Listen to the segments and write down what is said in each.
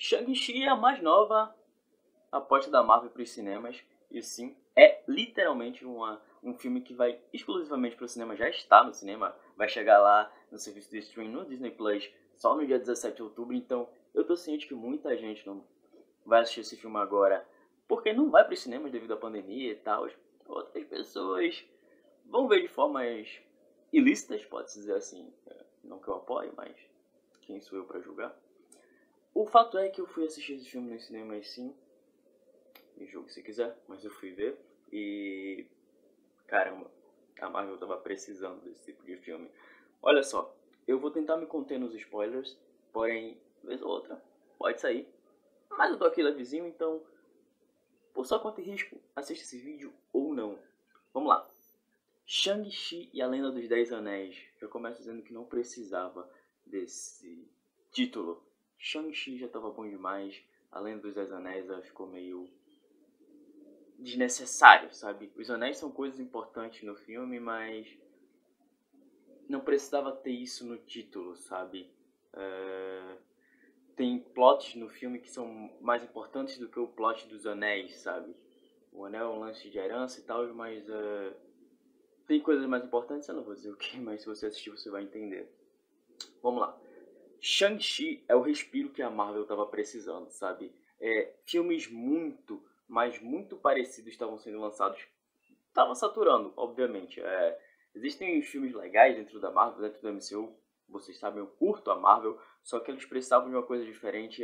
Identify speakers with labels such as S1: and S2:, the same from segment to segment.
S1: Shang-Chi é a mais nova aposta da Marvel para os cinemas. E sim, é literalmente um filme que vai exclusivamente para o cinema. Já está no cinema. Vai chegar lá no serviço de streaming no Disney Plus só no dia 17 de outubro. Então eu tô ciente que muita gente não vai assistir esse filme agora porque não vai para os cinemas devido à pandemia e tal. Outras pessoas vão ver de formas ilícitas, pode-se dizer assim. Não que eu apoie, mas quem sou eu para julgar? O fato é que eu fui assistir esse filme no cinema e sim, me julgue se quiser, mas eu fui ver e caramba, a Marvel tava precisando desse tipo de filme. Olha só, eu vou tentar me conter nos spoilers, porém, vez ou outra, pode sair. Mas eu tô aqui levezinho, então, por sua conta e risco, assista esse vídeo ou não. Vamos lá. Shang-Chi e a Lenda dos Dez Anéis. Eu começo dizendo que não precisava desse título. Shang-Chi já tava bom demais. A Lenda dos Dez Anéis ficou meio desnecessário, sabe? Os anéis são coisas importantes no filme, mas não precisava ter isso no título, sabe? Tem plots no filme que são mais importantes do que o plot dos anéis, sabe? O anel é um lance de herança e tal, mas tem coisas mais importantes, eu não vou dizer o que, mas se você assistir você vai entender. Vamos lá. Shang-Chi é o respiro que a Marvel estava precisando, sabe? Filmes muito, mas muito parecidos estavam sendo lançados. Estavam saturando, obviamente. Existem filmes legais dentro da Marvel, dentro do MCU. Vocês sabem, eu curto a Marvel, só que eles precisavam de uma coisa diferente.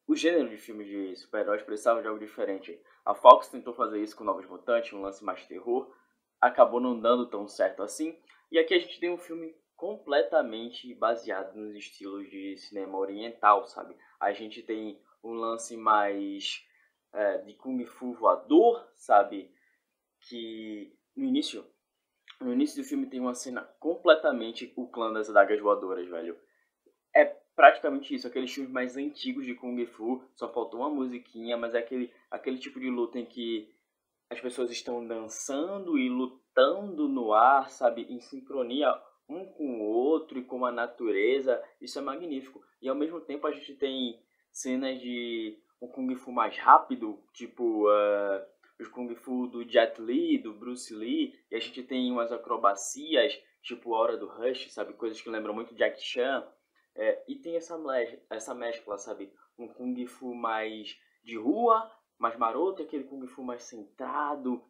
S1: O gênero de filmes de super-heróis precisava de algo diferente. A Fox tentou fazer isso com Novos Mutantes, um lance mais terror. Acabou não dando tão certo assim. E aqui a gente tem um filme completamente baseado nos estilos de cinema oriental, sabe? A gente tem um lance mais de Kung Fu voador, sabe? Que no início do filme tem uma cena completamente o clã das adagas voadoras, velho. É praticamente isso, aqueles filmes mais antigos de Kung Fu, só faltou uma musiquinha, mas é aquele tipo de luta em que as pessoas estão dançando e lutando no ar, sabe, em sincronia um com o outro e com a natureza. Isso é magnífico. E ao mesmo tempo a gente tem cenas de um Kung Fu mais rápido, tipo os Kung Fu do Jet Li, do Bruce Lee, e a gente tem umas acrobacias, tipo a Hora do Rush, sabe, coisas que lembram muito Jack Chan. E tem essa mescla, sabe, um Kung Fu mais de rua, mais maroto, aquele Kung Fu mais centrado.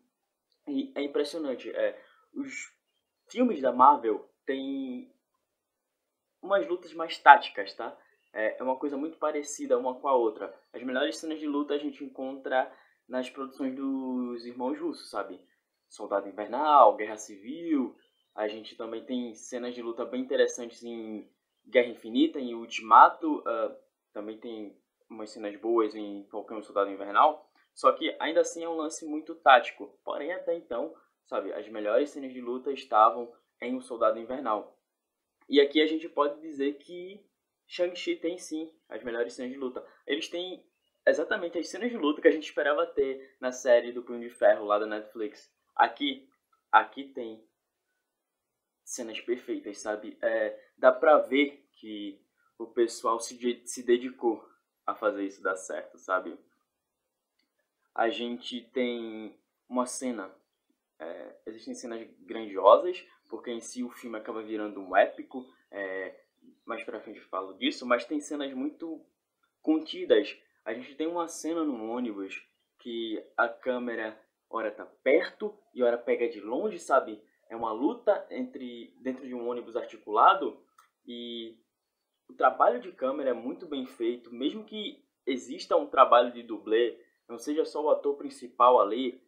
S1: E é impressionante. Os filmes da Marvel têm umas lutas mais táticas, tá? É uma coisa muito parecida uma com a outra. As melhores cenas de luta a gente encontra nas produções dos irmãos russos, sabe? Soldado Invernal, Guerra Civil. A gente também tem cenas de luta bem interessantes em Guerra Infinita, em Ultimato. Também tem umas cenas boas em Falcão e Soldado Invernal. Só que ainda assim é um lance muito tático. Porém, até então, sabe, as melhores cenas de luta estavam em O Soldado Invernal. E aqui a gente pode dizer que Shang-Chi tem sim as melhores cenas de luta. Eles têm exatamente as cenas de luta que a gente esperava ter na série do Punho de Ferro lá da Netflix. Aqui tem cenas perfeitas, sabe? Dá pra ver que o pessoal se dedicou a fazer isso dar certo, sabe? A gente tem uma cena, existem cenas grandiosas, porque em si o filme acaba virando um épico, mais pra frente eu falo disso, mas tem cenas muito contidas. A gente tem uma cena no ônibus que a câmera ora tá perto e ora pega de longe, sabe? É uma luta dentro de um ônibus articulado e o trabalho de câmera é muito bem feito, mesmo que exista um trabalho de dublê, não seja só o ator principal ali,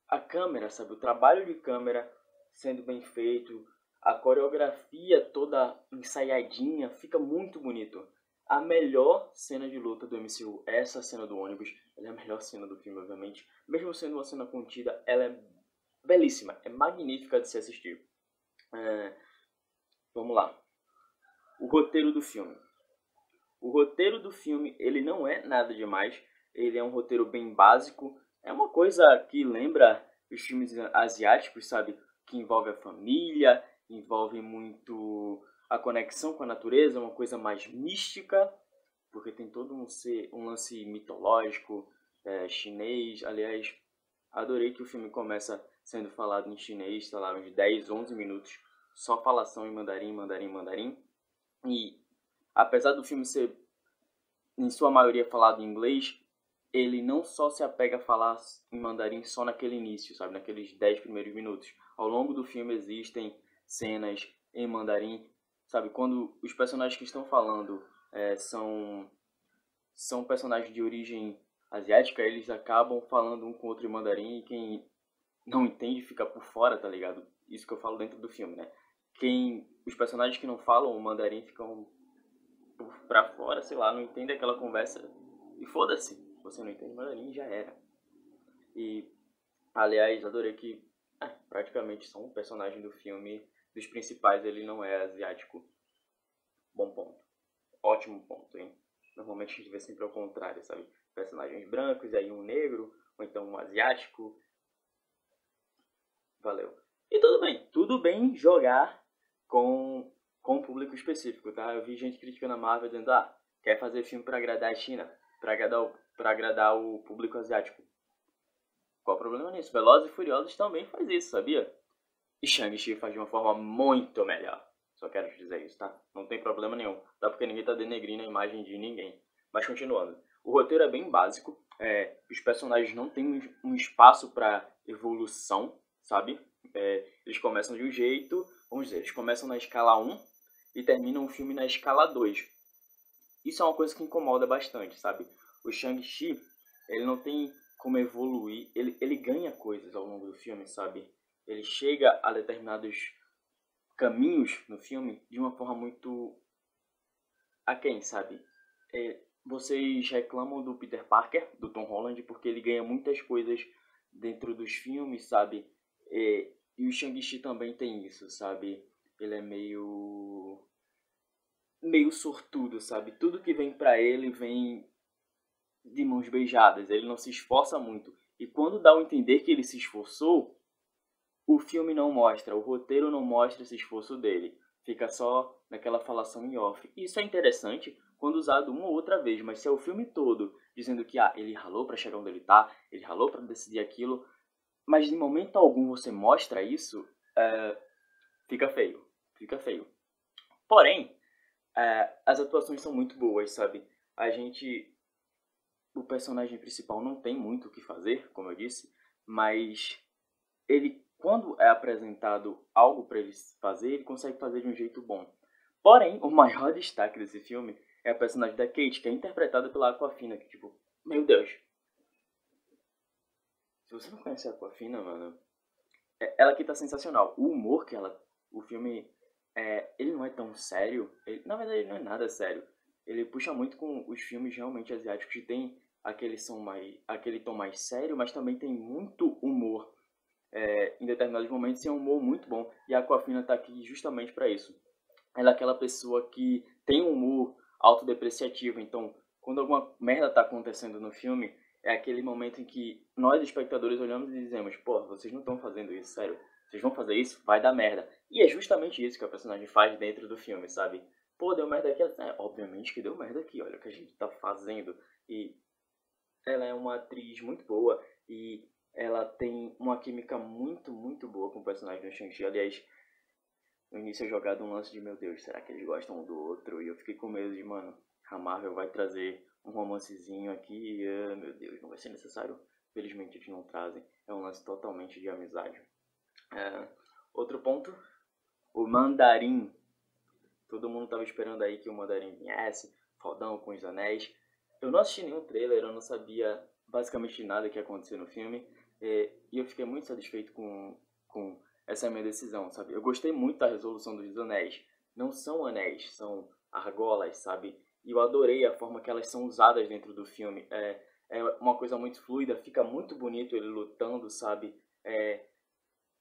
S1: a câmera, sabe? O trabalho de câmera sendo bem feito, a coreografia toda ensaiadinha, fica muito bonito. A melhor cena de luta do MCU é essa cena do ônibus. Ela é a melhor cena do filme, obviamente. Mesmo sendo uma cena contida, ela é belíssima, é magnífica de se assistir. Vamos lá. O roteiro do filme. O roteiro do filme, ele não é nada demais. Ele é um roteiro bem básico. É uma coisa que lembra os filmes asiáticos, sabe? Que envolve a família, envolve muito a conexão com a natureza, uma coisa mais mística. porque tem todo um lance mitológico, chinês. Aliás, adorei que o filme começa sendo falado em chinês, sei lá, uns 10, 11 minutos, só falação em mandarim, mandarim, mandarim. E apesar do filme ser, em sua maioria, falado em inglês, ele não só se apega a falar em mandarim só naquele início, sabe? Naqueles 10 primeiros minutos. Ao longo do filme existem cenas em mandarim, sabe? Quando os personagens que estão falando são personagens de origem asiática, eles acabam falando um com o outro em mandarim e quem não entende fica por fora, tá ligado? Isso que eu falo dentro do filme, né? Os personagens que não falam o mandarim ficam pra fora, sei lá, não entendem aquela conversa e foda-se, você não entende mandarim, já era. E, aliás, adorei que praticamente só um personagem do filme, dos principais, ele não é asiático. Bom ponto. Ótimo ponto, hein? Normalmente a gente vê sempre ao contrário, sabe? Personagens brancos, e aí um negro, ou então um asiático. Valeu. E tudo bem jogar com um público específico, tá? Eu vi gente criticando a Marvel dizendo, quer fazer filme pra agradar a China, pra agradar o público asiático. Qual o problema nisso? Velozes e Furiosos também faz isso, sabia? E Shang-Chi faz de uma forma muito melhor. Só quero te dizer isso, tá? Não tem problema nenhum. Tá? Porque ninguém tá denegrindo a imagem de ninguém. Mas continuando. O roteiro é bem básico. Os personagens não têm um espaço para evolução, sabe? Eles começam de um jeito, vamos dizer, eles começam na escala 1 e terminam o filme na escala 2. Isso é uma coisa que incomoda bastante, sabe? O Shang-Chi, ele não tem como evoluir, ele ganha coisas ao longo do filme, sabe? Ele chega a determinados caminhos no filme de uma forma muito aquém, sabe? Vocês reclamam do Peter Parker, do Tom Holland, porque ele ganha muitas coisas dentro dos filmes, sabe? E o Shang-Chi também tem isso, sabe? Ele é meio sortudo, sabe? Tudo que vem pra ele vem de mãos beijadas. Ele não se esforça muito. E quando dá a entender que ele se esforçou, o filme não mostra, o roteiro não mostra esse esforço dele. Fica só naquela falação em off. Isso é interessante quando usado uma ou outra vez, mas se é o filme todo dizendo que ele ralou para chegar onde ele tá, ele ralou para decidir aquilo, mas em momento algum você mostra isso, fica feio. Fica feio. Porém, as atuações são muito boas, sabe? O personagem principal não tem muito o que fazer, como eu disse, mas ele, quando é apresentado algo para ele fazer, ele consegue fazer de um jeito bom. Porém, o maior destaque desse filme é a personagem da Kate, que é interpretada pela Awkwafina, que tipo, meu Deus. Se você não conhece a Awkwafina, mano, ela aqui tá sensacional. O humor que o filme, ele não é tão sério, na verdade ele não é nada sério. Ele puxa muito com os filmes realmente asiáticos que tem aquele tom mais sério, mas também tem muito humor. Em determinados momentos, é um humor muito bom. E a Awkwafina tá aqui justamente para isso. Ela é aquela pessoa que tem um humor autodepreciativo. Então, quando alguma merda tá acontecendo no filme, é aquele momento em que nós, espectadores, olhamos e dizemos, pô, vocês não estão fazendo isso, sério. Vocês vão fazer isso? Vai dar merda. E é justamente isso que a personagem faz dentro do filme, sabe? Pô, deu merda aqui. Obviamente que deu merda aqui, olha o que a gente tá fazendo. E ela é uma atriz muito boa e ela tem uma química muito, muito boa com o personagem do Shang-Chi. Aliás, no início é jogado um lance de, meu Deus, será que eles gostam um do outro? E eu fiquei com medo de, mano, a Marvel vai trazer um romancezinho aqui e, meu Deus, não vai ser necessário. Felizmente eles não trazem. É um lance totalmente de amizade. Outro ponto, o Mandarim. Todo mundo tava esperando aí que o Mandarim viesse, fodão com os anéis. Eu não assisti nenhum trailer, eu não sabia basicamente nada que ia acontecer no filme. E eu fiquei muito satisfeito com essa minha decisão, sabe? Eu gostei muito da resolução dos anéis. Não são anéis, são argolas, sabe? E eu adorei a forma que elas são usadas dentro do filme. É uma coisa muito fluida, fica muito bonito ele lutando, sabe?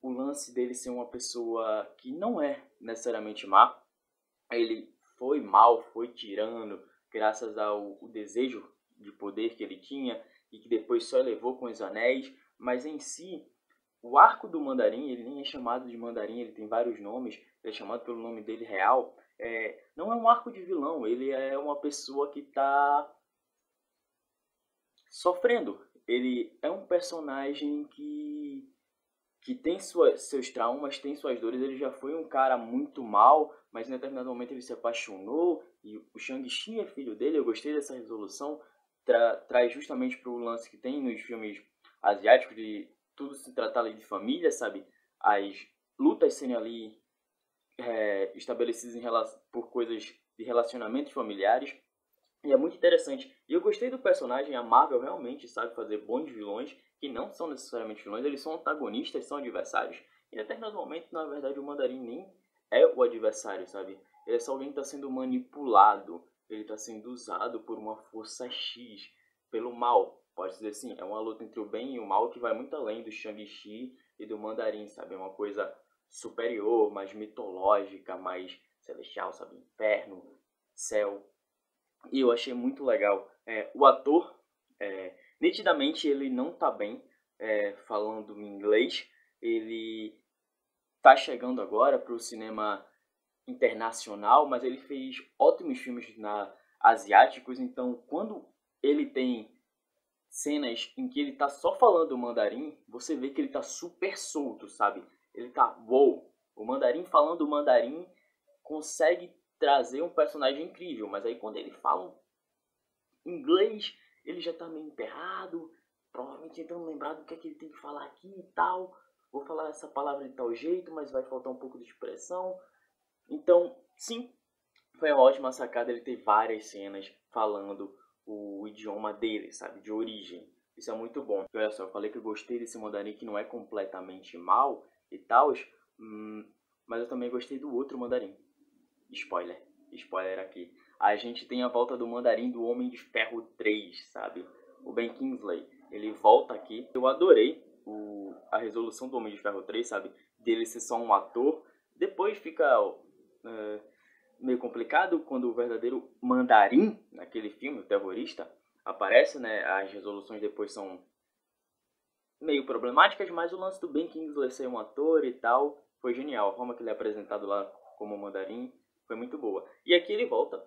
S1: O lance dele ser uma pessoa que não é necessariamente má. Ele foi mal, foi tirano, graças ao desejo de poder que ele tinha e que depois só elevou com os anéis. Mas em si, o arco do Mandarim, ele nem é chamado de Mandarim, ele tem vários nomes, ele é chamado pelo nome dele real. não é um arco de vilão, ele é uma pessoa que tá sofrendo. Ele é um personagem que tem seus traumas, tem suas dores. Ele já foi um cara muito mal, mas em determinado momento ele se apaixonou e o Shang-Chi é filho dele. Eu gostei dessa resolução. Traz justamente para o lance que tem nos filmes asiáticos de tudo se tratar ali de família, sabe? As lutas sendo ali estabelecidas por coisas de relacionamentos familiares. E é muito interessante. E eu gostei do personagem. A Marvel realmente sabe fazer bons vilões, que não são necessariamente vilões, eles são antagonistas, são adversários. E em determinado momento, na verdade, o Mandarim nem é o adversário, sabe? Ele é só alguém que está sendo manipulado. Ele está sendo usado por uma força X, pelo mal. Pode dizer assim, é uma luta entre o bem e o mal que vai muito além do Shang-Chi e do Mandarim, sabe? É uma coisa superior, mais mitológica, mais celestial, sabe? Inferno, céu. E eu achei muito legal. O ator, nitidamente, ele não tá bem falando inglês. Ele tá chegando agora para o cinema internacional, mas ele fez ótimos filmes asiáticos. Então, quando ele tem cenas em que ele tá só falando mandarim, você vê que ele tá super solto, sabe? Ele tá, uou, o mandarim falando mandarim consegue trazer um personagem incrível, mas aí quando ele fala inglês, ele já tá meio emperrado, provavelmente tentando lembrar do que é que ele tem que falar aqui e tal. Vou falar essa palavra de tal jeito, mas vai faltar um pouco de expressão. Então, sim, foi uma ótima sacada ele ter várias cenas falando o idioma dele, sabe, de origem. Isso é muito bom. E olha só, eu falei que eu gostei desse mandarim que não é completamente mal e tal, mas eu também gostei do outro mandarim. Spoiler aqui. A gente tem a volta do mandarim do Homem de Ferro 3, sabe? O Ben Kingsley. Ele volta aqui. Eu adorei a resolução do Homem de Ferro 3, sabe? Dele ser só um ator. Depois fica meio complicado quando o verdadeiro mandarim, naquele filme, o terrorista, aparece, né? As resoluções depois são meio problemáticas, mas o lance do Ben Kingsley ser um ator e tal foi genial. A forma que ele é apresentado lá como mandarim foi muito boa. E aqui ele volta.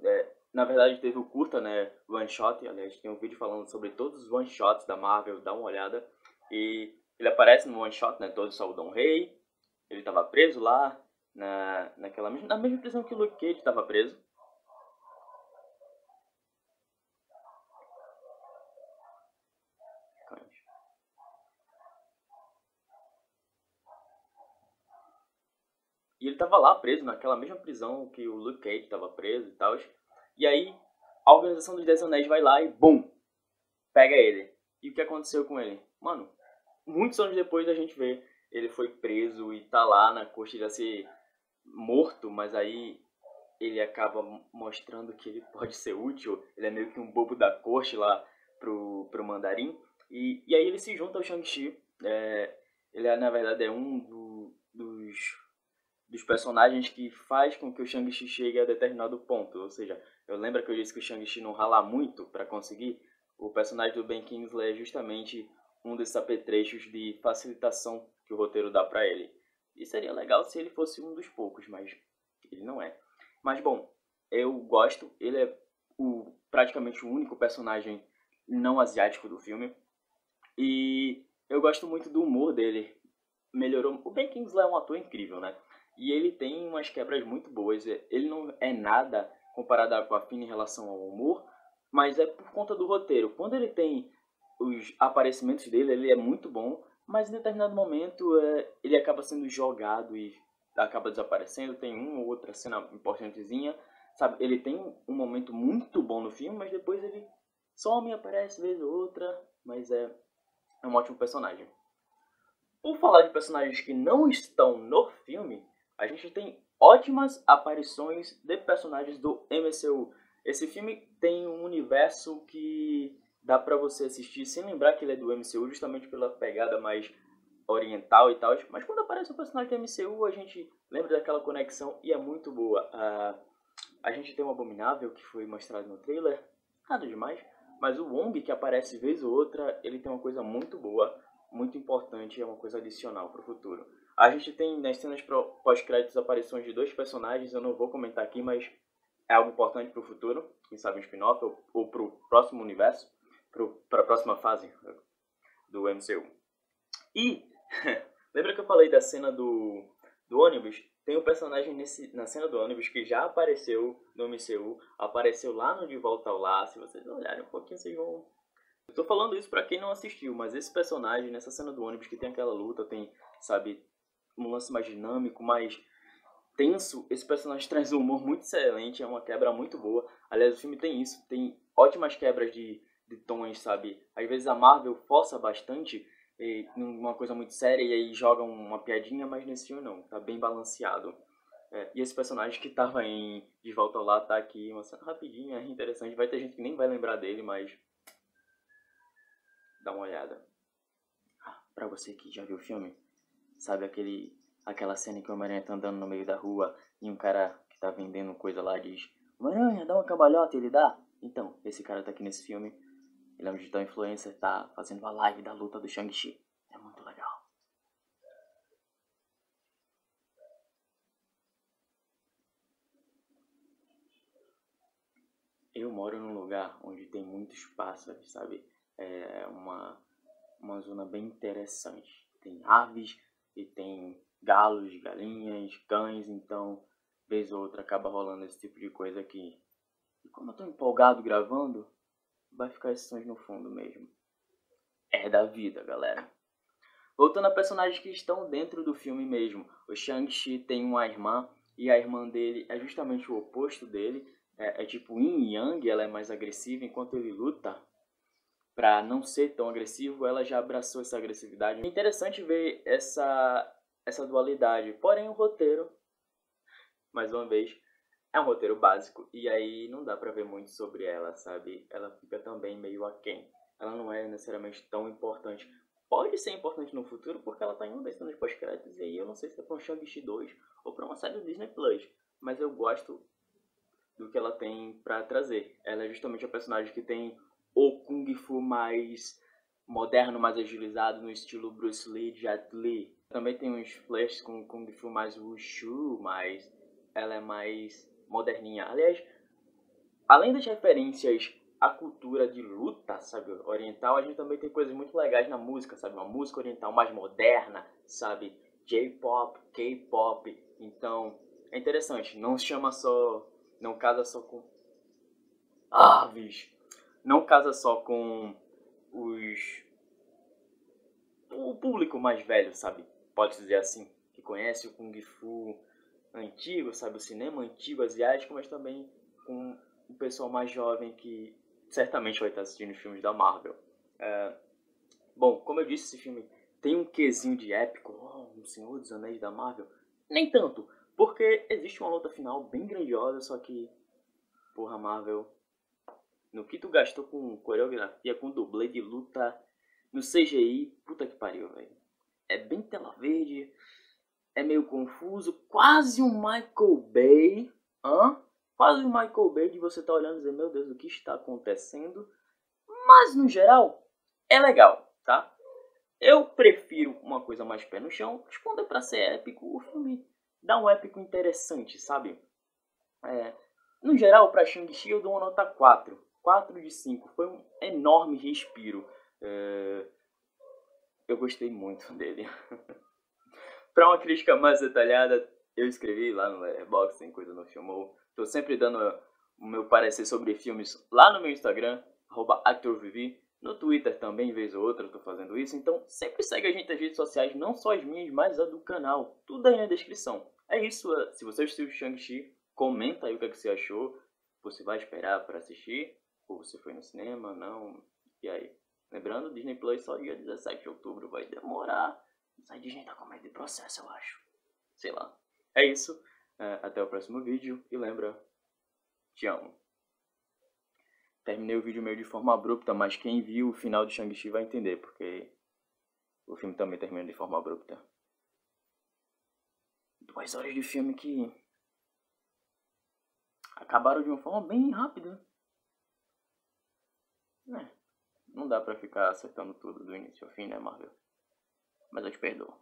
S1: Na verdade, teve o curta, né? One Shot. Aliás, tem um vídeo falando sobre todos os One Shots da Marvel. Dá uma olhada. E ele aparece no One Shot, né? Todos saudam o rei. Ele estava preso lá, na mesma prisão que o Luke Cage estava preso. E ele tava lá preso, naquela mesma prisão que o Luke Cage tava preso e tal. E aí, a Organização dos 10 Anéis vai lá e, bum, pega ele. E o que aconteceu com ele? Mano, muitos anos depois a gente vê, ele foi preso e tá lá na corte de ser morto, mas aí ele acaba mostrando que ele pode ser útil. Ele é meio que um bobo da corte lá pro Mandarim. E aí ele se junta ao Shang-Chi. Ele, na verdade, é dos personagens que faz com que o Shang-Chi chegue a determinado ponto. Ou seja, eu lembro que eu disse que o Shang-Chi não rala muito para conseguir. O personagem do Ben Kingsley é justamente um desses apetrechos de facilitação que o roteiro dá para ele. E seria legal se ele fosse um dos poucos, mas ele não é. Mas bom, eu gosto. Ele é praticamente o único personagem não asiático do filme. E eu gosto muito do humor dele. Melhorou. O Ben Kingsley é um ator incrível, né? E ele tem umas quebras muito boas. Ele não é nada comparado com a Fina em relação ao humor, mas é por conta do roteiro. Quando ele tem os aparecimentos dele, ele é muito bom, mas em determinado momento ele acaba sendo jogado e acaba desaparecendo. Tem uma ou outra cena importantezinha, sabe? Ele tem um momento muito bom no filme, mas depois ele some e aparece vez ou outra, mas é um ótimo personagem. Por falar de personagens que não estão no filme, a gente tem ótimas aparições de personagens do MCU. Esse filme tem um universo que dá pra você assistir sem lembrar que ele é do MCU, justamente pela pegada mais oriental e tal. Mas quando aparece um personagem do MCU, a gente lembra daquela conexão e é muito boa. A gente tem o Abominável, que foi mostrado no trailer, nada demais. Mas o Wong, que aparece vez ou outra, ele tem uma coisa muito boa, muito importante, é uma coisa adicional para o futuro. A gente tem nas cenas pós-créditos aparições de 2 personagens, eu não vou comentar aqui, mas é algo importante pro futuro, quem sabe um spin-off ou pro próximo universo, pra próxima fase do MCU. E, lembra que eu falei da cena do ônibus? Tem um personagem na cena do ônibus que já apareceu no MCU, apareceu lá no De Volta ao Lar. Se vocês olharem um pouquinho, vocês vão... Eu tô falando isso pra quem não assistiu, mas esse personagem, nessa cena do ônibus, que tem aquela luta, tem, sabe, um lance mais dinâmico, mais tenso, esse personagem traz um humor muito excelente, é uma quebra muito boa. Aliás, o filme tem isso, tem ótimas quebras de tons, sabe? Às vezes a Marvel força bastante uma coisa muito séria e aí joga uma piadinha, mas nesse filme não, tá bem balanceado. E esse personagem que tava em De Volta ao Lar tá aqui, uma cena rapidinha, é interessante. Vai ter gente que nem vai lembrar dele, mas dá uma olhada. Pra você que já viu o filme, sabe aquela cena em que o Homem-Aranha tá andando no meio da rua e um cara que tá vendendo coisa lá diz: Homem-Aranha, dá uma cambalhota, ele dá? Então, esse cara tá aqui nesse filme. Ele é um digital influencer, tá fazendo uma live da luta do Shang-Chi. É muito legal. Eu moro num lugar onde tem muitos pássaros, sabe? É uma zona bem interessante. Tem aves e tem galos, galinhas, cães, então, vez ou outra, acaba rolando esse tipo de coisa aqui. E como eu tô empolgado gravando, vai ficar esses sons no fundo mesmo. É da vida, galera. Voltando a personagens que estão dentro do filme mesmo. O Shang-Chi tem uma irmã e a irmã dele é justamente o oposto dele. É tipo yin e yang, ela é mais agressiva enquanto ele luta pra não ser tão agressivo, ela já abraçou essa agressividade. É interessante ver essa dualidade. Porém, o roteiro, mais uma vez, é um roteiro básico e aí não dá pra ver muito sobre ela, sabe? Ela fica também meio aquém. Ela não é necessariamente tão importante. Pode ser importante no futuro porque ela tá em uma das cenas pós-créditos e aí eu não sei se é pra um Shang-Chi 2 ou pra uma série do Disney Plus. Mas eu gosto do que ela tem pra trazer. Ela é justamente a personagem que tem o Kung Fu mais moderno, mais agilizado no estilo Bruce Lee, Jet Li. Também tem uns flashes com Kung Fu mais Wushu, mas ela é mais moderninha. Aliás, além das referências à cultura de luta, sabe, oriental, a gente também tem coisas muito legais na música, sabe, uma música oriental mais moderna, sabe, J-pop, K-pop. Então, é interessante, não chama só, não casa só com aves, não casa só com os o público mais velho, sabe, pode dizer assim, que conhece o Kung Fu antigo, sabe, o cinema antigo asiático, mas também com o pessoal mais jovem que certamente vai estar assistindo os filmes da Marvel. Bom, como eu disse, esse filme tem um quesinho de épico, um Senhor dos Anéis da Marvel. Nem tanto, porque existe uma luta final bem grandiosa, só que, porra, Marvel, no que tu gastou com coreografia, com dublê de luta, no CGI, puta que pariu, velho. É bem tela verde, é meio confuso, quase um Michael Bay, quase um Michael Bay de você tá olhando e dizer, meu Deus, o que está acontecendo? Mas, no geral, é legal, tá? Eu prefiro uma coisa mais pé no chão, mas quando é pra ser épico, o filme dá um épico interessante, sabe? No geral, pra Shang-Chi eu dou uma nota 4. 4 de 5. Foi um enorme respiro. Eu gostei muito dele. Pra uma crítica mais detalhada, eu escrevi lá no Letterboxd, tem coisa no Filmou. Tô sempre dando o meu parecer sobre filmes lá no meu Instagram, @ActorVivi. No Twitter também, vez ou outra, eu tô fazendo isso. Então, sempre segue a gente nas redes sociais, não só as minhas, mas a do canal. Tudo aí na descrição. É isso, se você assistiu Shang-Chi, comenta aí o que, é que você achou. Você vai esperar para assistir? Ou você foi no cinema? Não? E aí? Lembrando, Disney Plus só dia 17 de outubro, vai demorar. A Disney tá com medo de processo, eu acho. Sei lá. É isso. Até o próximo vídeo. E lembra, te amo. Terminei o vídeo meio de forma abrupta, mas quem viu o final de Shang-Chi vai entender, porque o filme também termina de forma abrupta. 2 horas de filme que acabaram de uma forma bem rápida. Não dá pra ficar acertando tudo do início ao fim, né, Marvel? Mas eu te perdoo.